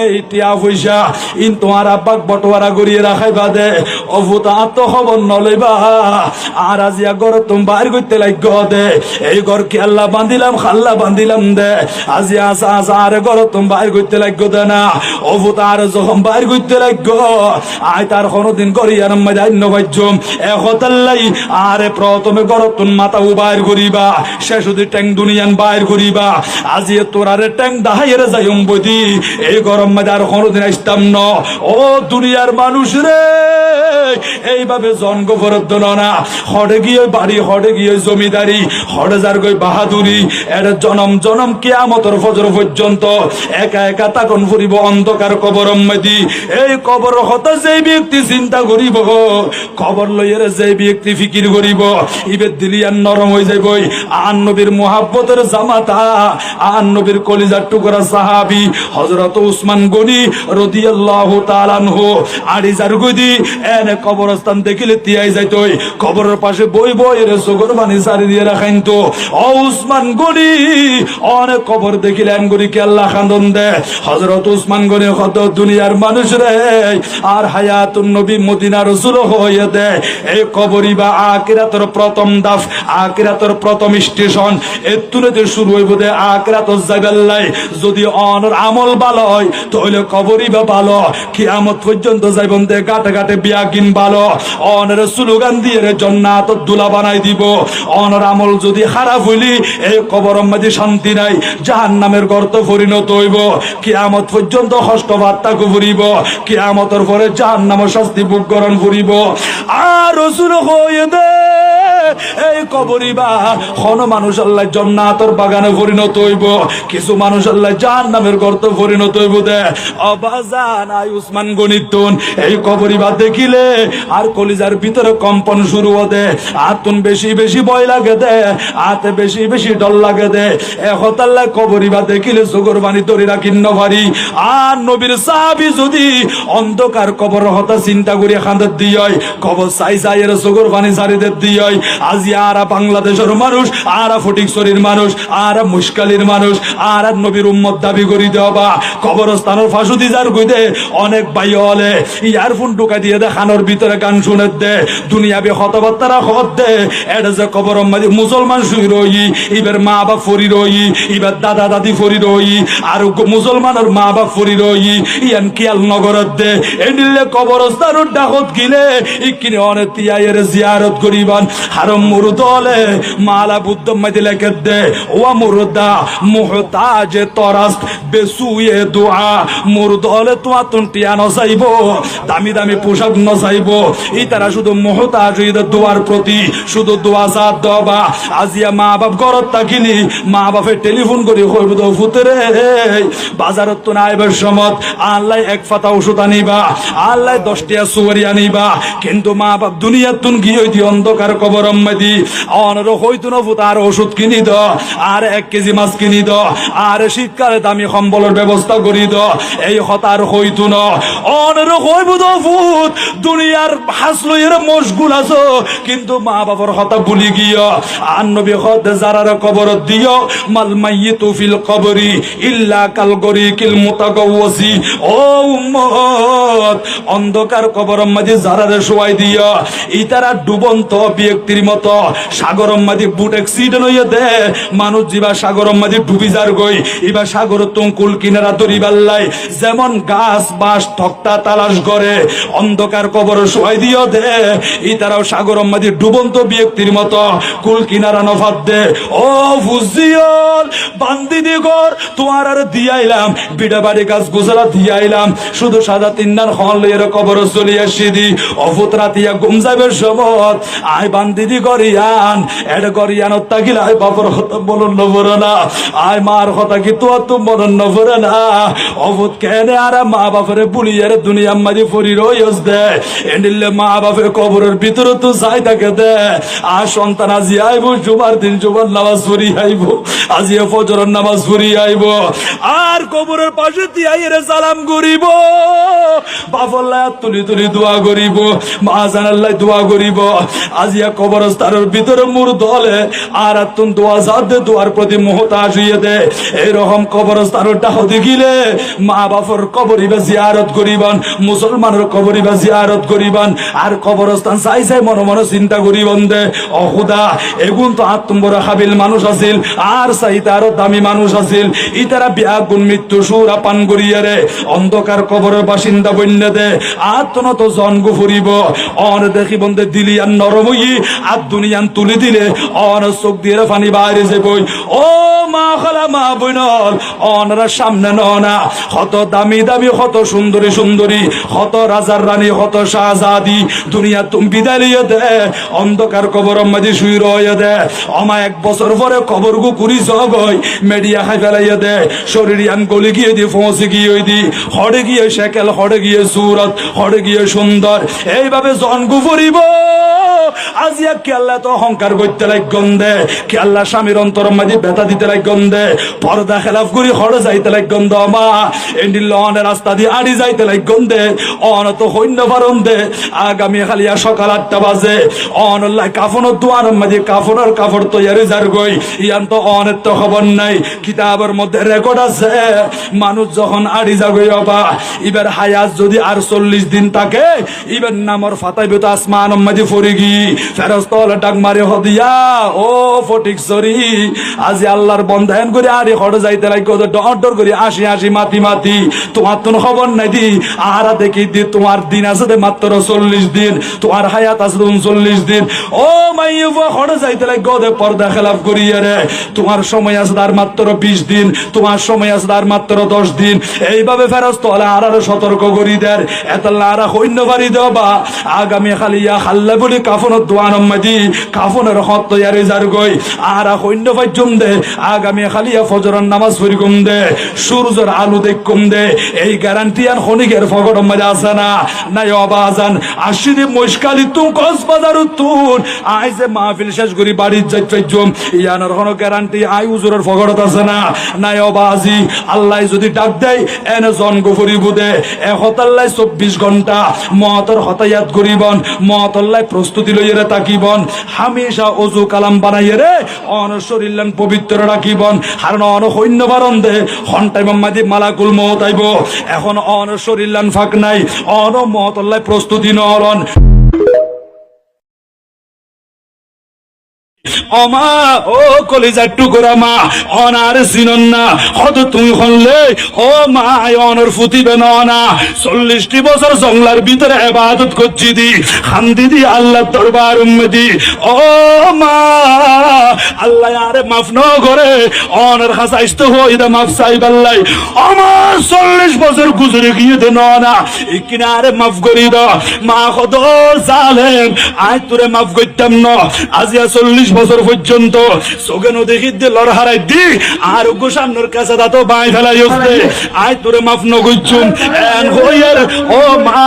এই টিয়া পয়সা ইন তোমার আব্বাক বটোয়ারা করিয়ে রাখাই বাদে অভূতা আত্মখবর নলইবা আর আজিয়া ঘর তুমি বাইর করতে লাগ দে এই ঘর কি আল্লাহ বান্ধিলাম খাল্লা বান্ধিলাম দে আজিয়া আসা আসা আর ঘর তুমি বাইর করতে লাগ দে না অভূতা আর যখন বাইর করতে লাগ আয় তার কোনদিন করিয়ার মধ্যে নবাজ্যম একতাল্লাই আরে প্রথমে ঘর তুমি মাথা বাইর করিবা শেষ যদি ট্যাং দুনিয়ান বাইর করিবা আজিয়ে তোরারে ট্যাং দাহাইয়ের যাইম বদি এই গরম মধ্যে আর কোনদিন আসতাম ন ও দুনিয়ার মানুষ রে এইভাবে জনগবরদ্ধ না হড়ে গিয়ে বাড়ি হড়ে গিয়ে জমিদারি হড়ে যার গই বাহাদুরি এর জনম জনম কিয়ামতের ফজর পর্যন্ত একা একা তাকন ফুরিব অন্ধকার কবরম মধ্যে এই কবর হতে যে ব্যক্তি চিন্তা করিব কবর লইয়ের যে ব্যক্তি ফিকির করিব ইবের দিলিয়ান নরম হয়ে যাইবই আন নবীর মুহাব্বতের জামাতা আন নবীর কলিজার টুকরা সাহাবী হযরত উসমান গনি রাদিয়াল্লাহু তাআলা আনহু আড়িজার গদি এনে কবরস্থান দেখিলে তিয়াই যাইতই কবরের পাশে বই বই এর সুগর বানি সারি দিয়ে রাখেন তো ও উসমান গনি অনেক কবর দেখিলে এন গরি কে আল্লাহ খান্দন দে হযরত উসমান গনি কত দুনিয়ার মানুষ রে আর হায়াতুন নবী মদিনা রাসূল হয়ে দে এই কবরই বা আখিরাতের প্রথম দাফ আখিরাতের প্রথম স্টেশন এতুনেতে শুরু হইব দে আখিরাত যাইবাল্লাই যদি অনর আমল ভালো হয় তাহলে কবরই বা ভালো কিয়ামত পর্যন্ত যাইবন দে গাটে গাটে বিয়া কিন ভালো অনর স্লোগান দিয়ে জান্নাত দুলা বানাই দিব অনর আমল যদি খারাপ হইলি এই কবরের মধ্যে শান্তি নাই জাহান্নামের গর্ত পরিণত হইব কিয়ামত পর্যন্ত কষ্ট বার্তা করিব কিয়ামতের পরে জাহান্নামের শাস্তি ভোগ করণ করিব আর রাসূল হয়ে দে এই কবরই বা কোন মানুষ আল্লাহ জান্নাতের বাগানে পরিণত হইব কিছু মানুষ আল্লাহ জাহান্নামের গর্তে পরিণত হইব দে অবাজান আই উসমান গনিতুন এই কবরই বা দেখিলে আর কলিজার ভিতরে কম্পন শুরু হতে আতুন বেশি বেশি ভয় লাগে দে আতে বেশি বেশি ডর লাগে দে এখন আল্লাহ কবরই বা দেখিলে সুগর বাণী ধরে রাখিন নভারি আর নবীর সাহাবী যদি অন্ধকার কবর হতা চিন্তা করি খান্দাত দিয় কবর চাই চাই এর সুগর বাণী সারিতে দিয় আজি আরা বাংলাদেশের মানুষ আরা ফটিকছড়ির মানুষ আরা মুশকালির মানুষ আর নবীর উম্মত দাবি করি দেওয়া কবরস্থানের ফাঁসুদি যার গইদে অনেক ভাই হলে ইয়ারফোন ঢুকা দিয়ে দে খানোর ভিতরে গান শুনে দে দুনিয়াবি কথাবার্তারা হত দে এটা যে কবর মাঝে মুসলমান শুই রই এবার মা বাপ ফরি রই এবার দাদা দাদি ফরি রই আর মুসলমানের মা বাপ ফরি রই ইয়ান কিয়াল নগরত দে এনিলে কবরস্থানের ডাকত গিলে ইকিনে অনেক তিয়াইয়ের জিয়ারত করিবান হারম মুরুদলে মালা বুদ্ধ মাঝে লেখে দে ও মুরুদা মুহতাজ তরাস বেসুয়ে দোয়া মুরুদলে তোমার তুনটিয়া নসাইব দামি দামি পোশাক নসাইব এই তারা শুধু মুহতাজ দোয়ার প্রতি শুধু দোয়া সাথ দবা আজিয়া মা বাপ ঘরত থাকিলি মা বাপে টেলিফোন করি হইব তো ফুতরে বাজারত তো না আইবার সমত আল্লাহ এক ফাতা ওষুধ আনিবা আল্লাহ 10টা সুয়ারি আনিবা কিন্তু মা বাপ দুনিয়ার তুন গিয়ে দি অন্ধকার কবর দি অনর হইতো না ফুত আর ওষুধ কিনি দ আর 1 কেজি মাছ কিনি দ আর শীতকালে দামি কম্বলের ব্যবস্থা করি দ এই হতার হইতো না অনর হইব তো ফুত দুনিয়ার হাসলইয়ের মশগুল আছো কিন্তু মা বাবার কথা ভুলি গিয়া আর নবী হদ যারার কবর দিও মাল মাইয়িতু ফিল কবরি ইল্লা কাল গরিকিল মুতাগাওয়াসি ও উম্মত অন্ধকার কবরের মাঝে যারারে শোয়াই দিয়া ইতারা ডুবন্ত ব্যক্তির মতো সাগরের মাঝে বুট অ্যাক্সিডেন্ট হইয়া দে মানুষ জিবা সাগরের মাঝে ডুবি যার গই ইবা সাগর তুঙ্কুল কিনারা দরিবাল্লাই যেমন গাছ বাস তক্তা তালাশ করে অন্ধকার কবর শোয়াই দিও দে ইতারাও সাগরের মাঝে ডুবন্ত ব্যক্তির মতো কুল কিনারা নফাত দে ও ফুজিয়ল বান্দি দিগর তোমার আর দিয়াইলাম বিড়া বাড়ি গাছ গোছালা দিয়াইলাম শুধু সাদা তিনদান হলের কবর চলি আসি দি অফুতরাতিয়া গুম যাইবের সমত আই বান্দি দি গরিয়ান এড গরিয়ান তাকিল আই বাপর কথা বলন নবরে না আই মার কথা কি তো বলন নবরে না অফুত কেনে আর মা বাপরে বুলিয়ার দুনিয়া মাঝে ফরি রইস দে এন্ডিলে মা বাপের কবরের ভিতরে তো যাই থাকে দে আর সন্তান আজি আইব জুমার দিন জুমার নামাজ পড়ি আইব আজি ফজরের নামাজ পড়ি আইব আর কবরের পাশে তিয়াইরে সালাম করিব বাফল্লাহ তুলি তুলি দোয়া করিব মা জানাল্লাহ দোয়া করিব আজিয়া কবরস্থানের ভিতরে মুর্দ হলে আর তুন দোয়া জাত দে দোয়ার প্রতি মুহতাজ হইয়ে দে এইরকম কবরস্থানের হতে গিলে মা বাপর কবরিবা জিয়ারত করিবান, মুসলমানের কবরিবা জিয়ারত করিবান, আর কবরস্থান চাই চাই মনে মনে চিন্তা করিবান দে ও খুদা এগুন তো আত্মবরা হাবিল মানুষ আছিল, আর চাইতে আরো দামি মানুষ আছিল, ইতারা বিয়াগুন মৃত্যু সুরা পান করিয়া রে অন্ধকার কবরের বাসিন্দা বন্যা দে আত্মনত জন্ম ফুরিব অন দেখি বন্ধে দিলি আর নরম হই আর দুনিয়ান তুলি দিলে অন চোখ দিয়ে পানি বাইরে যে বই ও মা খালা মা বইনল অনরা সামনে না কত দামি দামি কত সুন্দরী সুন্দরী কত রাজার রানী কত শাহজাদি দুনিয়া তুমি বিদায় লিয়ে দে অন্ধকার কবর মাঝে শুই রয়ে দে আমা 1 বছর পরে কবর গু কুড়ি জগই মেডিয়া খাই ফেলাইয়া দে শরীর আন গলি গিয়ে দি ফসে গিয়ে দি হড়ে গিয়ে শেকেল হড়ে গিয়ে সুরত হড়ে গিয়ে সুন্দর এইভাবে জন্ম ফুরিব আজিয়া কে আল্লাহ তো অহংকার করতে লাগ গন্ধে কে আল্লাহ স্বামীর অন্তর মাঝে ব্যথা দিতে লাগ গন্ধে পর্দা খেলাফ করি হড়ে যাইতে লাগ গন্ধ মা এন্ডিল লনের রাস্তা দিয়ে আড়ি যাইতে লাগ গন্ধে অনত হইন্য পারন দে আগামী খালিয়া সকাল 8টা বাজে অনল্লাহ কাফনের দোয়ার মাঝে কাফনের কাপড় তৈরি যার গই ইয়ান তো অনের তো খবর নাই কিতাবের মধ্যে রেকর্ড আছে মানুষ যখন আড়ি যাগই অবা এবার হায়াত যদি আর 40 দিন থাকে এবার নামর ফাতাইবে তো আসমান মাঝে ফরি গি ফেরেশতা ডাক মারে হদিয়া ও ফটিক সরি আজি আল্লাহর বন্ধায়ন করে আরে হড় যাইতে লাগো ডর ডর করে আসি আসি মাতি মাতি তোমার তো খবর নাই দি আহারা দেখি দি তোমার দিন আছে মাত্র 40 দিন তোমার হায়াত আছে 39 দিন ও মাইয়া হড় যাইতে লাগো দে পর্দা খেলাফ করিয়া রে তোমার সময় আছে আর মাত্র 20 দিন তোমার সময় আছে আর মাত্র 10 দিন এইভাবে ফেরেশতা আর সতর্ক করি দেয় এতলা আর হইন্য বাড়ি দেবা আগামী খালিয়া খাল্লা বলি কাফনের দোয়ান মাদি কাফনের হত তৈরি যার গই আর হইন্য পাইজুম দে আগামী খালিয়া ফজরের নামাজ পড়ি কম দে সূর্যের আলো দেখ কম দে এই গ্যারান্টি আর খনিকের ফগর মধ্যে আছে না নাই অবাজান আশিদি মশকালি তুম কক্সবাজার তুন আই যে মাহফিল শেষ করি বাড়ি যাই পাইজুম ইয়ানোর কোনো গ্যারান্টি আই হুজুরের ফগরত আছে না নাই অবাজি আল্লাহ যদি ডাক দেয় এনে জন্ম ফুরিব দে এহতাল্লাই 24 ঘন্টা মহতর হতায়াত করিবন মহতল্লাই প্রস্তুতি লইয়ে তাকিবন হামেশা ওযু কালাম বানাইয়ে রে অন শরীরলান পবিত্র রাখিবন কারণ অন সৈন্য বারণ দে ঘন্টায় মামাদি মালাকুল মউত আইব এখন অন শরীরলান ফাঁক নাই অন মহতল্লাই প্রস্তুতি নলন অমা ও কলিজার টুকরা মা অনার চিনন না হত তুমি হলে ও মা অনর ফুতিবে না 40টি বছর জঙ্গলার ভিতরে ইবাদত করছি দি খান্দি দি আল্লাহ দরবার উম্মতি ও মা আল্লাহ আরে মাফ ন করে অনর খাসাইস্ত হই দা মাফ চাইব আল্লাহ আমার 40 বছর গুজরে গিয়ে দে না ইকিনা আরে মাফ করি দাও মা কত জালেম আজ তোরে মাফ করতাম না আজিয়া 40 বছর পর্যন্ত সোগেন দেখি দে লড় হারাই দি আর গোসানোর কাছে দাতো বাই ফেলাই হচ্ছে আই তোরে মাফ ন কইছুম এন হইয়ার ও মা